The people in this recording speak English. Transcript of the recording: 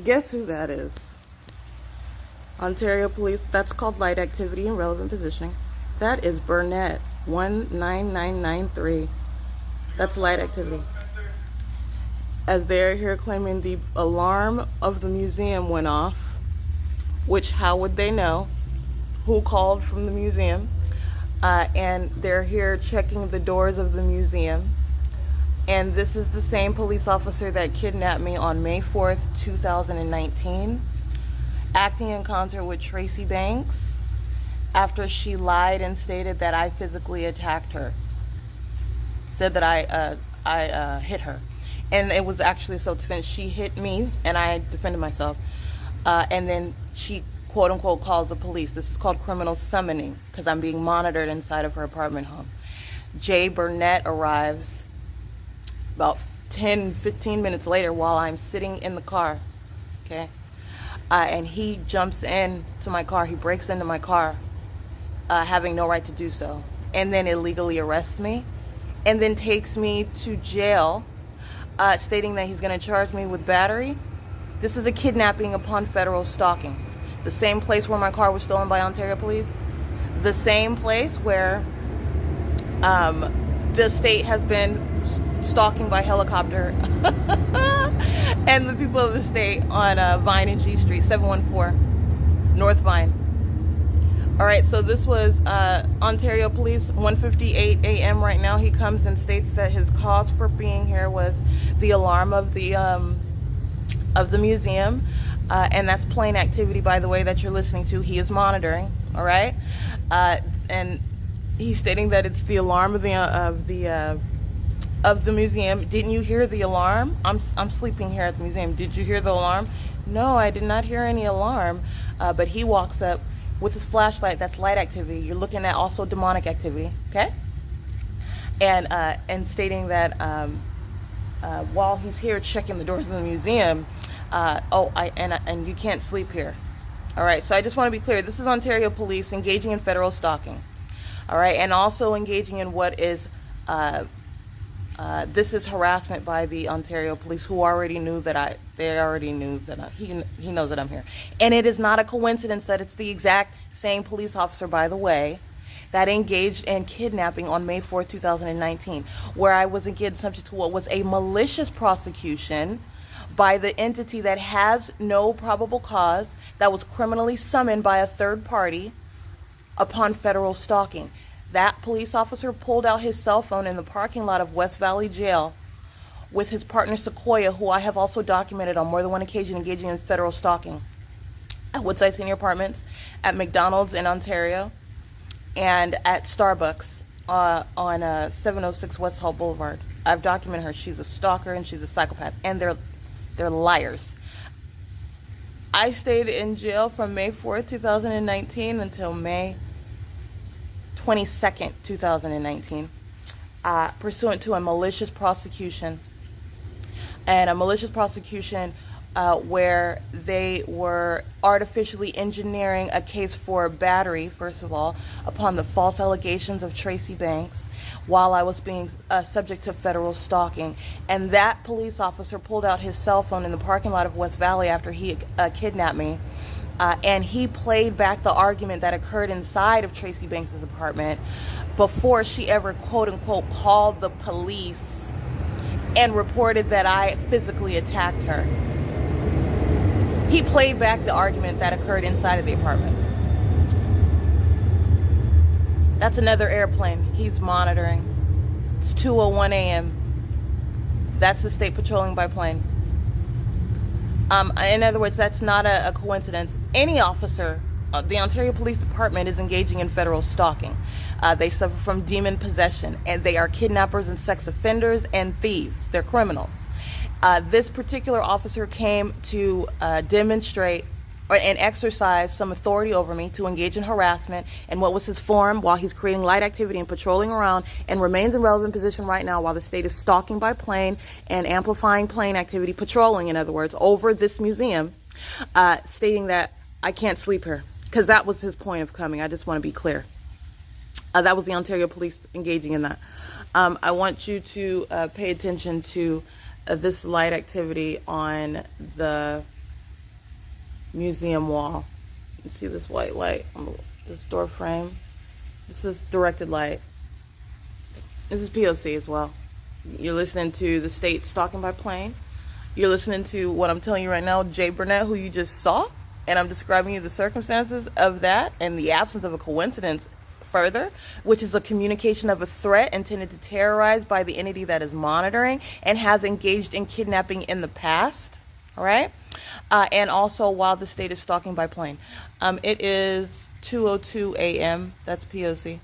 Guess who that is? Ontario Police. That's called light activity and relevant positioning. That is Burnette 19993. That's light activity. As they're here claiming the alarm of the museum went off, which how would they know? Who called from the museum? And they're here checking the doors of the museum. And this is the same police officer that kidnapped me on May 4th, 2019, acting in concert with Tracy Banks after she lied and stated that I physically attacked her. Said that I hit her. And it was actually self-defense. She hit me and I defended myself. And then she quote unquote calls the police. This is called criminal summoning because I'm being monitored inside of her apartment home. Jay Burnette arrives about 10-15 minutes later while I'm sitting in the car, okay? And he jumps into my car, he breaks into my car, having no right to do so, and then illegally arrests me, and then takes me to jail, stating that he's gonna charge me with battery. This is a kidnapping upon federal stalking. The same place where my car was stolen by Ontario Police, the same place where the state has been stalking by helicopter and the people of the state on Vine and G Street, 714 North Vine. All right, so this was Ontario Police, 1:58 a.m. right now. He comes and states that his cause for being here was the alarm of the museum, and that's plain activity, by the way, that you're listening to. He is monitoring, all right, and he's stating that it's the alarm of the museum. Didn't you hear the alarm? I'm sleeping here at the museum. Did you hear the alarm? No, I did not hear any alarm. But he walks up with his flashlight. That's light activity. You're looking at also demonic activity, okay? And stating that while he's here checking the doors of the museum, and you can't sleep here. All right, so I just want to be clear. This is Ontario Police engaging in federal stalking. All right, and also engaging in what is this is harassment by the Ontario Police, who already knew that he knows that I'm here. And it is not a coincidence that it's the exact same police officer, by the way, that engaged in kidnapping on May 4th, 2019, where I was again subject to what was a malicious prosecution by the entity that has no probable cause, that was criminally summoned by a third party upon federal stalking. That police officer pulled out his cell phone in the parking lot of West Valley Jail with his partner SEQUOIA, who I have also documented on more than one occasion engaging in federal stalking at Woodside Senior Apartments, at McDonald's in Ontario, and at Starbucks on 706 West Hall Boulevard. I've documented her. She's a stalker and she's a psychopath, and they're liars. I stayed in jail from May 4th, 2019 until May 22nd, 2019, pursuant to a malicious prosecution. And a malicious prosecution where they were artificially engineering a case for battery, first of all, upon the false allegations of Tracy Banks, while I was being subject to federal stalking. And that police officer pulled out his cell phone in the parking lot of West Valley after he kidnapped me. And he played back the argument that occurred inside of Tracy Banks' apartment before she ever, quote unquote, called the police and reported that I physically attacked her. He played back the argument that occurred inside of the apartment. That's another airplane he's monitoring. It's 2:01 a.m. That's the state patrolling by plane. In other words, that's not a coincidence. Any officer, the Ontario Police Department is engaging in federal stalking. They suffer from demon possession, and they are kidnappers and sex offenders and thieves. They're criminals. This particular officer came to demonstrate and exercise some authority over me to engage in harassment. And what was his form? While he's creating light activity and patrolling around, and remains in relevant position right now while the state is stalking by plane and amplifying plane activity, patrolling, in other words, over this museum, stating that I can't sleep here, because that was his point of coming. I just want to be clear. That was the Ontario Police engaging in that. I want you to pay attention to this light activity on the museum wall. You see this white light on this door frame? This is directed light. This is P.O.C. as well. You're listening to the state stalking by plane. You're listening to what I'm telling you right now, Jay Burnett, who you just saw, and I'm describing you the circumstances of that and the absence of a coincidence further, which is the communication of a threat intended to terrorize by the entity that is monitoring and has engaged in kidnapping in the past, all right? And also while the state is stalking by plane. It is 2:02 a.m. That's P.O.C.